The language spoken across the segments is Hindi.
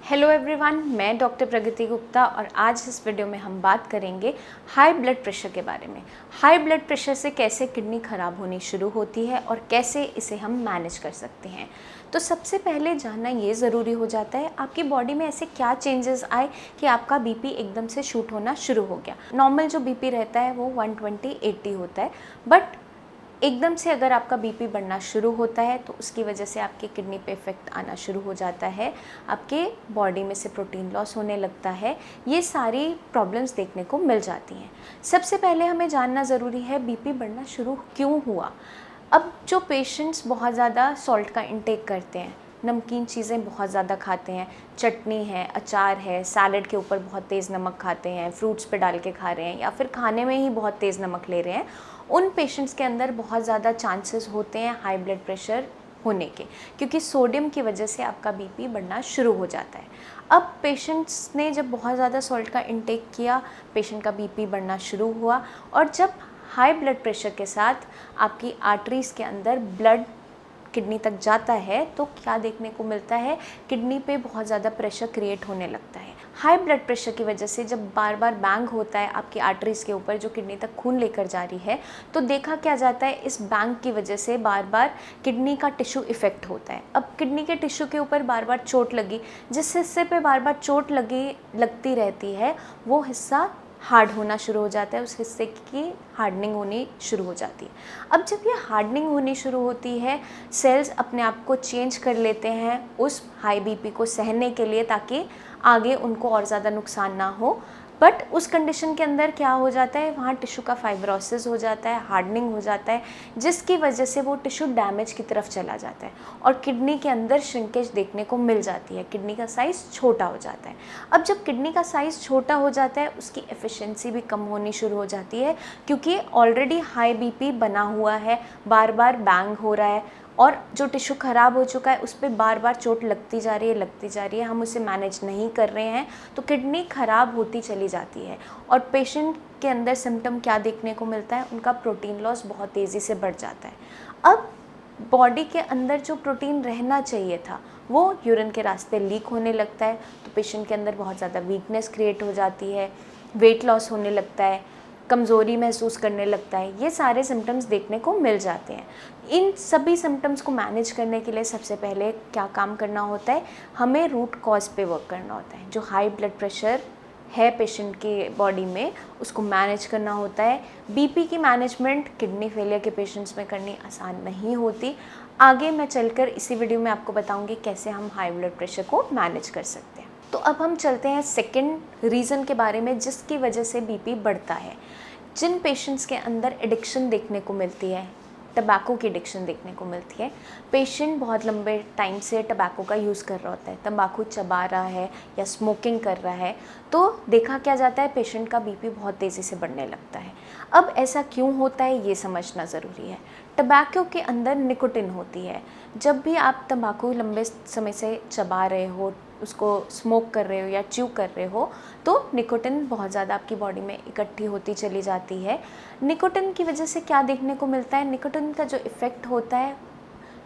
हेलो एवरीवन, मैं डॉक्टर प्रगति गुप्ता और आज इस वीडियो में हम बात करेंगे हाई ब्लड प्रेशर के बारे में। हाई ब्लड प्रेशर से कैसे किडनी ख़राब होनी शुरू होती है और कैसे इसे हम मैनेज कर सकते हैं। तो सबसे पहले जानना ये ज़रूरी हो जाता है आपकी बॉडी में ऐसे क्या चेंजेस आए कि आपका बीपी एकदम से शूट होना शुरू हो गया। नॉर्मल जो बीपी रहता है वो 120/80 होता है, बट एकदम से अगर आपका बीपी बढ़ना शुरू होता है तो उसकी वजह से आपकी किडनी पे इफ़ेक्ट आना शुरू हो जाता है, आपके बॉडी में से प्रोटीन लॉस होने लगता है। ये सारी प्रॉब्लम्स देखने को मिल जाती हैं। सबसे पहले हमें जानना ज़रूरी है बीपी बढ़ना शुरू क्यों हुआ। अब जो पेशेंट्स बहुत ज़्यादा सॉल्ट का इंटेक करते हैं, नमकीन चीज़ें बहुत ज़्यादा खाते हैं, चटनी है, अचार है, सैलड के ऊपर बहुत तेज़ नमक खाते हैं, फ्रूट्स पे डाल के खा रहे हैं या फिर खाने में ही बहुत तेज़ नमक ले रहे हैं, उन पेशेंट्स के अंदर बहुत ज़्यादा चांसेस होते हैं हाई ब्लड प्रेशर होने के, क्योंकि सोडियम की वजह से आपका बीपी बढ़ना शुरू हो जाता है। अब पेशेंट्स ने जब बहुत ज़्यादा सॉल्ट का इंटेक किया, पेशेंट का बीपी बढ़ना शुरू हुआ, और जब हाई ब्लड प्रेशर के साथ आपकी आर्टरीज़ के अंदर ब्लड किडनी तक जाता है तो क्या देखने को मिलता है, किडनी पे बहुत ज़्यादा प्रेशर क्रिएट होने लगता है। हाई ब्लड प्रेशर की वजह से जब बार बार बैंग होता है आपकी आर्टरीज़ के ऊपर जो किडनी तक खून लेकर जा रही है, तो देखा क्या जाता है इस बैंग की वजह से बार बार किडनी का टिश्यू इफ़ेक्ट होता है। अब किडनी के टिश्यू के ऊपर बार बार चोट लगी, जिस हिस्से पे बार बार चोट लगती रहती है वो हिस्सा हार्ड होना शुरू हो जाता है, उस हिस्से की हार्डनिंग होनी शुरू हो जाती है। अब जब ये हार्डनिंग होनी शुरू होती है, सेल्स अपने आप को चेंज कर लेते हैं उस हाई बीपी को सहने के लिए, ताकि आगे उनको और ज़्यादा नुकसान ना हो। बट उस कंडीशन के अंदर क्या हो जाता है, वहाँ टिश्यू का फाइब्रोसिस हो जाता है, हार्डनिंग हो जाता है, जिसकी वजह से वो टिश्यू डैमेज की तरफ चला जाता है और किडनी के अंदर श्रिंकेज देखने को मिल जाती है, किडनी का साइज़ छोटा हो जाता है। अब जब किडनी का साइज़ छोटा हो जाता है, उसकी एफिशिएंसी भी कम होनी शुरू हो जाती है, क्योंकि ऑलरेडी हाई बीपी बना हुआ है, बार बार बैंग हो रहा है और जो टिश्यू ख़राब हो चुका है उस पर बार बार चोट लगती जा रही है, हम उसे मैनेज नहीं कर रहे हैं, तो किडनी ख़राब होती चली जाती है। और पेशेंट के अंदर सिम्टम क्या देखने को मिलता है, उनका प्रोटीन लॉस बहुत तेज़ी से बढ़ जाता है। अब बॉडी के अंदर जो प्रोटीन रहना चाहिए था वो यूरिन के रास्ते लीक होने लगता है, तो पेशेंट के अंदर बहुत ज़्यादा वीकनेस क्रिएट हो जाती है, वेट लॉस होने लगता है, कमज़ोरी महसूस करने लगता है। ये सारे सिम्टम्स देखने को मिल जाते हैं। इन सभी सिम्टम्स को मैनेज करने के लिए सबसे पहले क्या काम करना होता है, हमें रूट कॉज पे वर्क करना होता है। जो हाई ब्लड प्रेशर है पेशेंट की बॉडी में, उसको मैनेज करना होता है। बीपी की मैनेजमेंट किडनी फेलियर के पेशेंट्स में करनी आसान नहीं होती। आगे मैं चलकर इसी वीडियो में आपको बताऊंगी कैसे हम हाई ब्लड प्रेशर को मैनेज कर सकते हैं। तो अब हम चलते हैं सेकंड रीज़न के बारे में जिसकी वजह से बीपी बढ़ता है। जिन पेशेंट्स के अंदर एडिक्शन देखने को मिलती है, टबैको की एडिक्शन देखने को मिलती है, पेशेंट बहुत लंबे टाइम से टबैको का यूज़ कर रहा होता है, तंबाकू चबा रहा है या स्मोकिंग कर रहा है, तो देखा क्या जाता है पेशेंट का बीपी बहुत तेज़ी से बढ़ने लगता है। अब ऐसा क्यों होता है ये समझना ज़रूरी है। टबैको के अंदर निकोटिन होती है। जब भी आप तंबाकू लंबे समय से चबा रहे हो, उसको स्मोक कर रहे हो या च्यू कर रहे हो, तो निकोटिन बहुत ज़्यादा आपकी बॉडी में इकट्ठी होती चली जाती है। निकोटिन की वजह से क्या देखने को मिलता है, निकोटिन का जो इफ़ेक्ट होता है,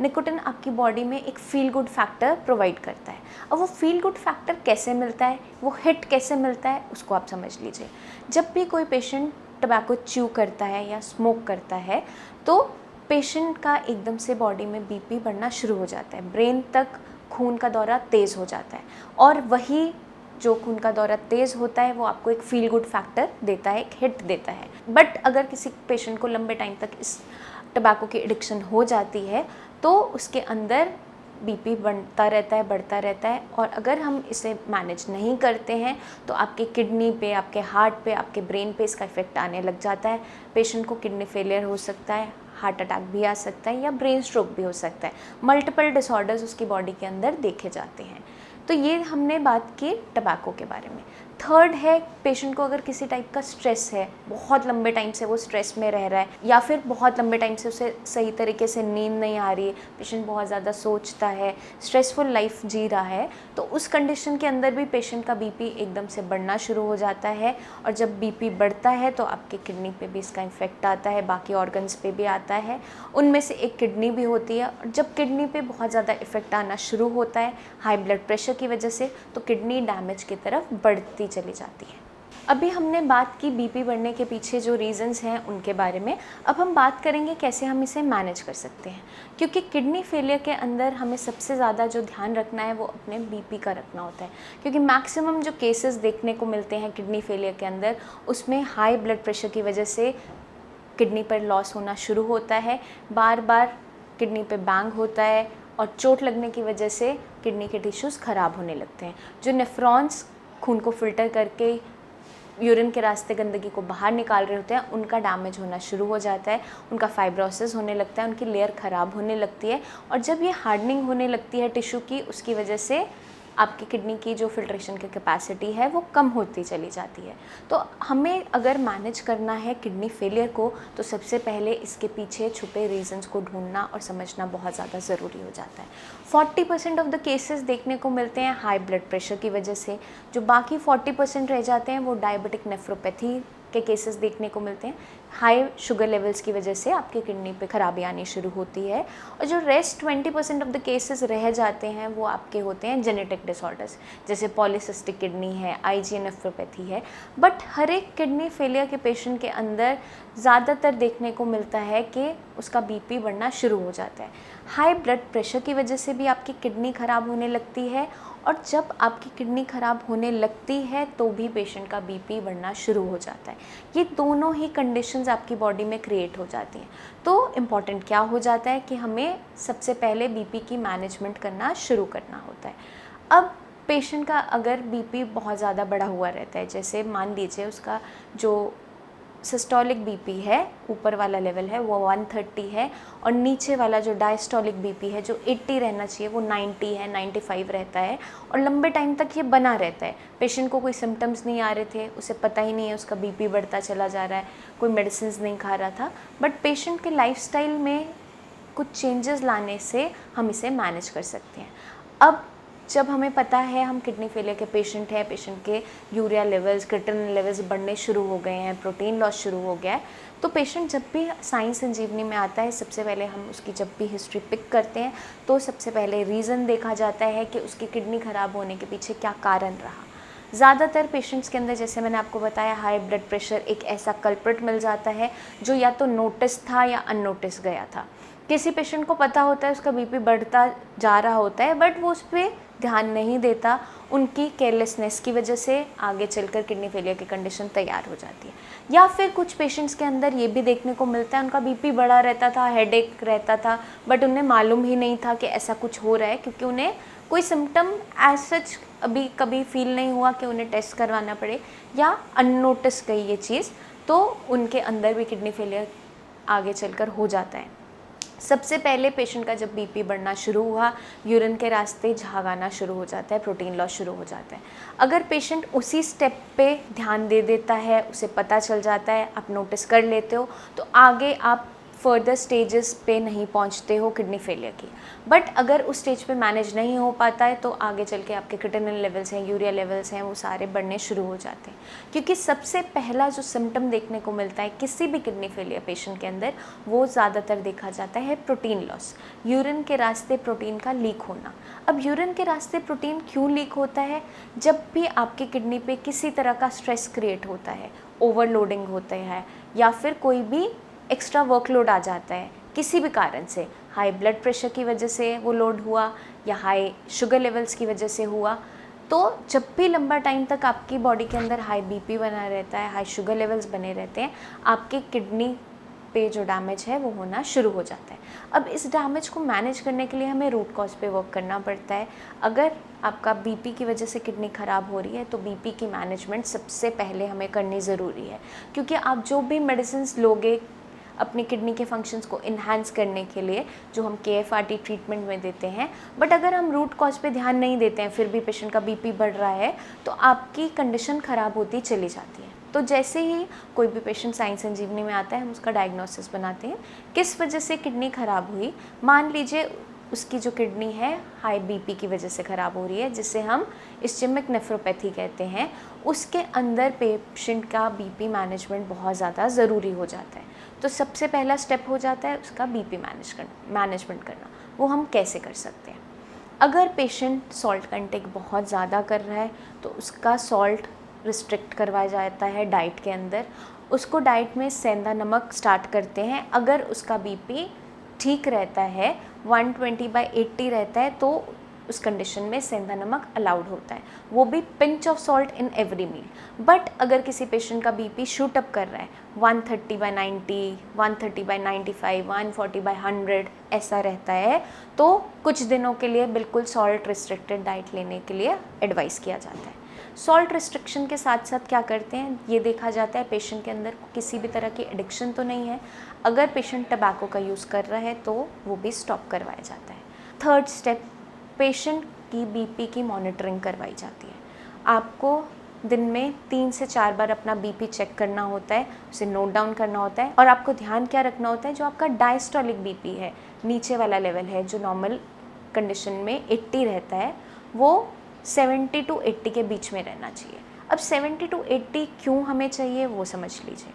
निकोटिन आपकी बॉडी में एक फील गुड फैक्टर प्रोवाइड करता है। अब वो फील गुड फैक्टर कैसे मिलता है, वो हिट कैसे मिलता है, उसको आप समझ लीजिए। जब भी कोई पेशेंट टबैको च्यू करता है या स्मोक करता है, तो पेशेंट का एकदम से बॉडी में बीपी बढ़ना शुरू हो जाता है, ब्रेन तक खून का दौरा तेज़ हो जाता है, और वही जो खून का दौरा तेज़ होता है वो आपको एक फील गुड फैक्टर देता है, एक हिट देता है। बट अगर किसी पेशेंट को लंबे टाइम तक इस टबैको की एडिक्शन हो जाती है तो उसके अंदर बीपी बढ़ता रहता है, और अगर हम इसे मैनेज नहीं करते हैं तो आपके किडनी पे, आपके हार्ट पे, आपके ब्रेन पे इसका इफ़ेक्ट आने लग जाता है। पेशेंट को किडनी फेलियर हो सकता है, हार्ट अटैक भी आ सकता है या ब्रेन स्ट्रोक भी हो सकता है। मल्टीपल डिसऑर्डर्स उसकी बॉडी के अंदर देखे जाते हैं। तो ये हमने बात की टबैको के बारे में। थर्ड है पेशेंट को अगर किसी टाइप का स्ट्रेस है, बहुत लंबे टाइम से वो स्ट्रेस में रह रहा है, या फिर बहुत लंबे टाइम से उसे सही तरीके से नींद नहीं आ रही है, पेशेंट बहुत ज़्यादा सोचता है, स्ट्रेसफुल लाइफ जी रहा है, तो उस कंडीशन के अंदर भी पेशेंट का बीपी एकदम से बढ़ना शुरू हो जाता है। और जब बीपी बढ़ता है तो आपके किडनी पे भी इसका इफेक्ट आता है, बाकी ऑर्गन्स पे भी आता है, उनमें से एक किडनी भी होती है। और जब किडनी पे बहुत ज़्यादा इफेक्ट आना शुरू होता है हाई ब्लड प्रेशर की वजह से, तो किडनी डैमेज की तरफ बढ़ती चली जाती है। अभी हमने बात की बीपी बढ़ने के पीछे जो रीज़न्स हैं उनके बारे में। अब हम बात करेंगे कैसे हम इसे मैनेज कर सकते हैं, क्योंकि किडनी फेलियर के अंदर हमें सबसे ज़्यादा जो ध्यान रखना है वो अपने बीपी का रखना होता है, क्योंकि मैक्सिमम जो केसेस देखने को मिलते हैं किडनी फेलियर के अंदर, उसमें हाई ब्लड प्रेशर की वजह से किडनी पर लॉस होना शुरू होता है, बार बार किडनी पे बैंग होता है, और चोट लगने की वजह से किडनी के टिश्यूज़ ख़राब होने लगते हैं। जो नेफ्रॉन्स खून को फिल्टर करके यूरिन के रास्ते गंदगी को बाहर निकाल रहे होते हैं, उनका डैमेज होना शुरू हो जाता है, उनका फाइब्रोसिस होने लगता है, उनकी लेयर ख़राब होने लगती है। और जब ये हार्डनिंग होने लगती है टिश्यू की, उसकी वजह से आपकी किडनी की जो फिल्ट्रेशन की कैपेसिटी है वो कम होती चली जाती है। तो हमें अगर मैनेज करना है किडनी फेलियर को, तो सबसे पहले इसके पीछे छुपे रीजंस को ढूंढना और समझना बहुत ज़्यादा ज़रूरी हो जाता है। 40% ऑफ द केसेस देखने को मिलते हैं हाई ब्लड प्रेशर की वजह से, जो बाकी 40% रह जाते हैं वो डायबिटिक नेफ्रोपैथी के केसेस देखने को मिलते हैं। हाई शुगर लेवल्स की वजह से आपकी किडनी पे खराबी आनी शुरू होती है। और जो रेस्ट 20% ऑफ द केसेस रह जाते हैं वो आपके होते हैं जेनेटिक डिसऑर्डर्स, जैसे पॉलीसिस्टिक किडनी है, आईजीए नेफ्रोपैथी है। बट हर एक किडनी फेलियर के पेशेंट के अंदर ज़्यादातर देखने को मिलता है कि उसका बीपी बढ़ना शुरू हो जाता है। हाई ब्लड प्रेशर की वजह से भी आपकी किडनी ख़राब होने लगती है, और जब आपकी किडनी ख़राब होने लगती है तो भी पेशेंट का बीपी बढ़ना शुरू हो जाता है। ये दोनों ही कंडीशंस आपकी बॉडी में क्रिएट हो जाती हैं। तो इम्पॉर्टेंट क्या हो जाता है कि हमें सबसे पहले बीपी की मैनेजमेंट करना शुरू करना होता है। अब पेशेंट का अगर बीपी बहुत ज़्यादा बढ़ा हुआ रहता है, जैसे मान लीजिए उसका जो सिस्टोलिक बीपी है, ऊपर वाला लेवल है वो 130 है, और नीचे वाला जो डायस्टोलिक बीपी है जो 80 रहना चाहिए वो 90 है, 95 रहता है, और लंबे टाइम तक ये बना रहता है। पेशेंट को कोई सिम्टम्स नहीं आ रहे थे, उसे पता ही नहीं है उसका बीपी बढ़ता चला जा रहा है, कोई मेडिसिन नहीं खा रहा था, बट पेशेंट के लाइफस्टाइल में कुछ चेंजेस लाने से हम इसे मैनेज कर सकते हैं। अब जब हमें पता है हम किडनी फेलियर के पेशेंट हैं, पेशेंट के यूरिया लेवल्स, क्रिएटिनिन लेवल्स बढ़ने शुरू हो गए हैं, प्रोटीन लॉस शुरू हो गया है, तो पेशेंट जब भी साई संजीवनी में आता है, सबसे पहले हम उसकी जब भी हिस्ट्री पिक करते हैं तो सबसे पहले रीज़न देखा जाता है कि उसकी किडनी ख़राब होने के पीछे क्या कारण रहा। ज़्यादातर पेशेंट्स के अंदर, जैसे मैंने आपको बताया, हाई ब्लड प्रेशर एक ऐसा कल्प्रिट मिल जाता है जो या तो नोटिस था या अननोटिस गया था। किसी पेशेंट को पता होता है उसका बीपी बढ़ता जा रहा होता है, बट वो उस पर ध्यान नहीं देता, उनकी केयरलेसनेस की वजह से आगे चलकर किडनी फेलियर की कंडीशन तैयार हो जाती है। या फिर कुछ पेशेंट्स के अंदर ये भी देखने को मिलता है उनका बीपी बढ़ा रहता था, हेडेक रहता था, बट उन्हें मालूम ही नहीं था कि ऐसा कुछ हो रहा है, क्योंकि उन्हें कोई सिम्टम एज सच अभी कभी फील नहीं हुआ कि उन्हें टेस्ट करवाना पड़े, या अननोटिस गई ये चीज़, तो उनके अंदर भी किडनी फेलियर आगे चलकर हो जाता है। सबसे पहले पेशेंट का जब बीपी बढ़ना शुरू हुआ, यूरिन के रास्ते झाग आना शुरू हो जाता है, प्रोटीन लॉस शुरू हो जाता है। अगर पेशेंट उसी स्टेप पे ध्यान दे देता है, उसे पता चल जाता है, आप नोटिस कर लेते हो, तो आगे आप फर्दर स्टेजेस पे नहीं पहुंचते हो किडनी फेलियर की। बट अगर उस स्टेज पे मैनेज नहीं हो पाता है तो आगे चल के आपके क्रिएटिनिन लेवल्स हैं, यूरिया लेवल्स हैं, वो सारे बढ़ने शुरू हो जाते हैं। क्योंकि सबसे पहला जो सिम्टम देखने को मिलता है किसी भी किडनी फेलियर पेशेंट के अंदर, वो ज़्यादातर देखा जाता है प्रोटीन लॉस, यूरिन के रास्ते प्रोटीन का लीक होना। अब यूरिन के रास्ते प्रोटीन क्यों लीक होता है? जब भी आपकी किडनी पे किसी तरह का स्ट्रेस क्रिएट होता है, ओवरलोडिंग होता है, या फिर कोई भी एक्स्ट्रा वर्कलोड आ जाता है किसी भी कारण से, हाई ब्लड प्रेशर की वजह से वो लोड हुआ या हाई शुगर लेवल्स की वजह से हुआ, तो जब भी लंबा टाइम तक आपकी बॉडी के अंदर हाई बीपी बना रहता है, हाई शुगर लेवल्स बने रहते हैं, आपकी किडनी पे जो डैमेज है वो होना शुरू हो जाता है। अब इस डैमेज को मैनेज करने के लिए हमें रूट कॉज पे वर्क करना पड़ता है। अगर आपका बीपी की वजह से किडनी ख़राब हो रही है तो बीपी की मैनेजमेंट सबसे पहले हमें करनी ज़रूरी है, क्योंकि आप जो भी मेडिसिन लोगे, अपनी किडनी के फंक्शंस को इन्हांस करने के लिए, जो हम KFRT ट्रीटमेंट में देते हैं। बट अगर हम रूट कॉज पे ध्यान नहीं देते हैं, फिर भी पेशेंट का BP बढ़ रहा है, तो आपकी कंडीशन ख़राब होती चली जाती है। तो जैसे ही कोई भी पेशेंट साई संजीवनी में आता है, हम उसका डायग्नोसिस बनाते हैं, किस वजह से किडनी ख़राब हुई। मान लीजिए उसकी जो किडनी है हाई BP की वजह से ख़राब हो रही है, जिसे हम इस्चेमिक नेफ्रोपैथी कहते हैं। उसके अंदर पेशेंट का BP मैनेजमेंट बहुत ज़्यादा ज़रूरी हो जाता है। तो सबसे पहला स्टेप हो जाता है उसका BP मैनेजमेंट करना। वो हम कैसे कर सकते हैं? अगर पेशेंट सॉल्ट कंटेंट बहुत ज़्यादा कर रहा है, तो उसका सॉल्ट रिस्ट्रिक्ट करवाया जाता है डाइट के अंदर। उसको डाइट में सेंधा नमक स्टार्ट करते हैं। अगर उसका BP ठीक रहता है, 120/80 रहता है, तो उस कंडीशन में सेंधा नमक अलाउड होता है, वो भी pinch of salt in every meal. But अगर किसी पेशेंट का BP शूट अप कर रहा है, 130/90, 130/95, 140/100 ऐसा रहता है, तो कुछ दिनों के लिए बिल्कुल सॉल्ट रिस्ट्रिक्टेड डाइट लेने के लिए एडवाइस किया जाता है। सॉल्ट रिस्ट्रिक्शन के साथ साथ क्या करते हैं, ये देखा जाता है पेशेंट के अंदर किसी भी तरह की एडिक्शन तो नहीं है। अगर पेशेंट टबैको का यूज़ कर रहा है तो वो भी स्टॉप करवाया जाता है। थर्ड स्टेप, पेशेंट की BP की मॉनिटरिंग करवाई जाती है। आपको दिन में 3 से 4 बार अपना BP चेक करना होता है, उसे नोट डाउन करना होता है। और आपको ध्यान क्या रखना होता है, जो आपका डायस्टोलिक BP है, नीचे वाला लेवल है, जो नॉर्मल कंडीशन में 80 रहता है, वो 70 to 80 के बीच में रहना चाहिए। अब 70 to 80 क्यों हमें चाहिए, वो समझ लीजिए।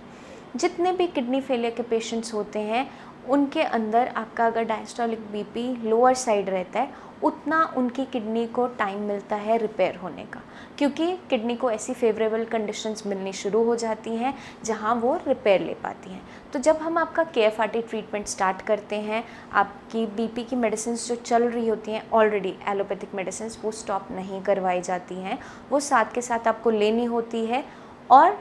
जितने भी किडनी फेलियर के पेशेंट्स होते हैं, उनके अंदर आपका अगर डायस्टोलिक BP लोअर साइड रहता है, उतना उनकी किडनी को टाइम मिलता है रिपेयर होने का, क्योंकि किडनी को ऐसी फेवरेबल कंडीशंस मिलनी शुरू हो जाती हैं जहां वो रिपेयर ले पाती हैं। तो जब हम आपका KFRT ट्रीटमेंट स्टार्ट करते हैं, आपकी BP की मेडिसिन जो चल रही होती हैं ऑलरेडी, एलोपैथिक मेडिसिन, वो स्टॉप नहीं करवाई जाती हैं, वो साथ के साथ आपको लेनी होती है। और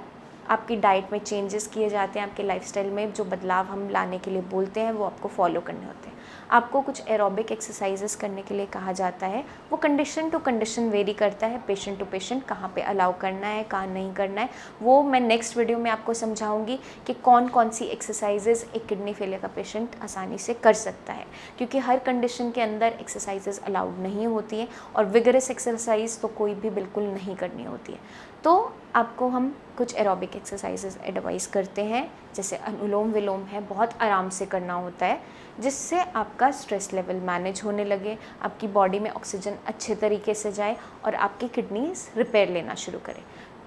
आपकी डाइट में चेंजेस किए जाते हैं, आपके लाइफस्टाइल में जो बदलाव हम लाने के लिए बोलते हैं वो आपको फॉलो करने होते हैं। आपको कुछ एरोबिक एक्सरसाइजेस करने के लिए कहा जाता है। वो कंडीशन टू कंडीशन वेरी करता है, पेशेंट टू पेशेंट, कहाँ पे अलाउ करना है, कहाँ नहीं करना है। वो मैं नेक्स्ट वीडियो में आपको समझाऊंगी कि कौन कौन सी एक्सरसाइजेस एक किडनी फेलियर का पेशेंट आसानी से कर सकता है, क्योंकि हर कंडीशन के अंदर एक्सरसाइजेस अलाउड नहीं होती हैं और विगरस एक्सरसाइज तो कोई भी बिल्कुल नहीं करनी होती है। तो आपको हम कुछ एरोबिक एक्सरसाइजेस एडवाइस करते हैं, जैसे अनुलोम विलोम है, बहुत आराम से करना होता है, जिससे आपका स्ट्रेस लेवल मैनेज होने लगे, आपकी बॉडी में ऑक्सीजन अच्छे तरीके से जाए और आपकी किडनीज रिपेयर लेना शुरू करें।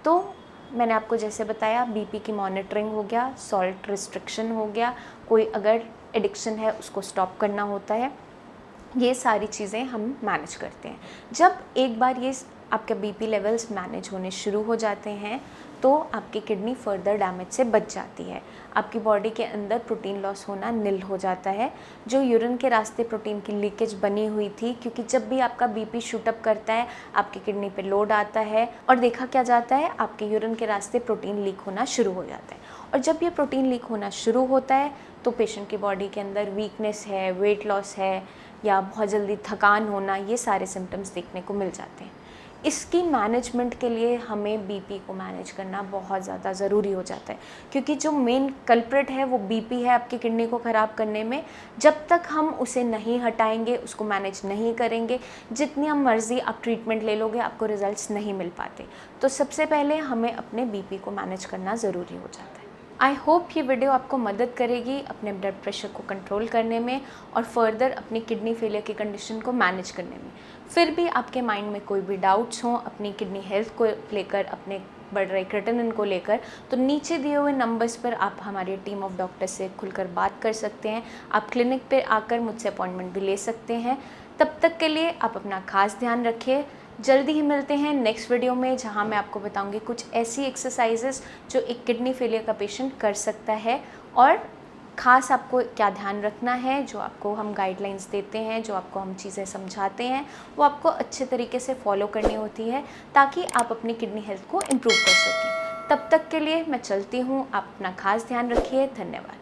तो मैंने आपको जैसे बताया, BP की मॉनिटरिंग हो गया, सॉल्ट रिस्ट्रिक्शन हो गया, कोई अगर एडिक्शन है उसको स्टॉप करना होता है, ये सारी चीज़ें हम मैनेज करते हैं। जब एक बार ये आपके BP लेवल्स मैनेज होने शुरू हो जाते हैं, तो आपकी किडनी फर्दर डैमेज से बच जाती है। आपकी बॉडी के अंदर प्रोटीन लॉस होना निल हो जाता है। जो यूरिन के रास्ते प्रोटीन की लीकेज बनी हुई थी, क्योंकि जब भी आपका BP शूट अप करता है, आपकी किडनी पे लोड आता है और देखा क्या जाता है, आपके यूरिन के रास्ते प्रोटीन लीक होना शुरू हो जाता है। और जब ये प्रोटीन लीक होना शुरू होता है, तो पेशेंट की बॉडी के अंदर वीकनेस है, वेट लॉस है, या बहुत जल्दी थकान होना, ये सारे सिम्टम्स देखने को मिल जाते हैं। इसकी मैनेजमेंट के लिए हमें BP को मैनेज करना बहुत ज़्यादा ज़रूरी हो जाता है, क्योंकि जो मेन कल्प्रिट है वो BP है आपकी किडनी को ख़राब करने में। जब तक हम उसे नहीं हटाएंगे, उसको मैनेज नहीं करेंगे, जितनी हम मर्ज़ी आप ट्रीटमेंट ले लोगे, आपको रिजल्ट्स नहीं मिल पाते। तो सबसे पहले हमें अपने BP को मैनेज करना ज़रूरी हो जाता है। आई होप ये वीडियो आपको मदद करेगी अपने ब्लड प्रेशर को कंट्रोल करने में और फर्दर अपनी किडनी फेलियर की कंडीशन को मैनेज करने में। फिर भी आपके माइंड में कोई भी डाउट्स हों अपनी किडनी हेल्थ को लेकर, अपने बढ़ रहे क्रिएटिनिन को लेकर, तो नीचे दिए हुए नंबर्स पर आप हमारी टीम ऑफ डॉक्टर से खुलकर बात कर सकते हैं। आप क्लिनिक पे आकर मुझसे अपॉइंटमेंट भी ले सकते हैं। तब तक के लिए आप अपना खास ध्यान रखिए। जल्दी ही मिलते हैं नेक्स्ट वीडियो में, जहां मैं आपको बताऊंगी कुछ ऐसी एक्सरसाइजेस जो एक किडनी फेलियर का पेशेंट कर सकता है, और ख़ास आपको क्या ध्यान रखना है, जो आपको हम गाइडलाइंस देते हैं, जो आपको हम चीज़ें समझाते हैं, वो आपको अच्छे तरीके से फॉलो करनी होती है, ताकि आप अपनी किडनी हेल्थ को इम्प्रूव कर सकें। तब तक के लिए मैं चलती हूँ। आप अपना खास ध्यान रखिए। धन्यवाद।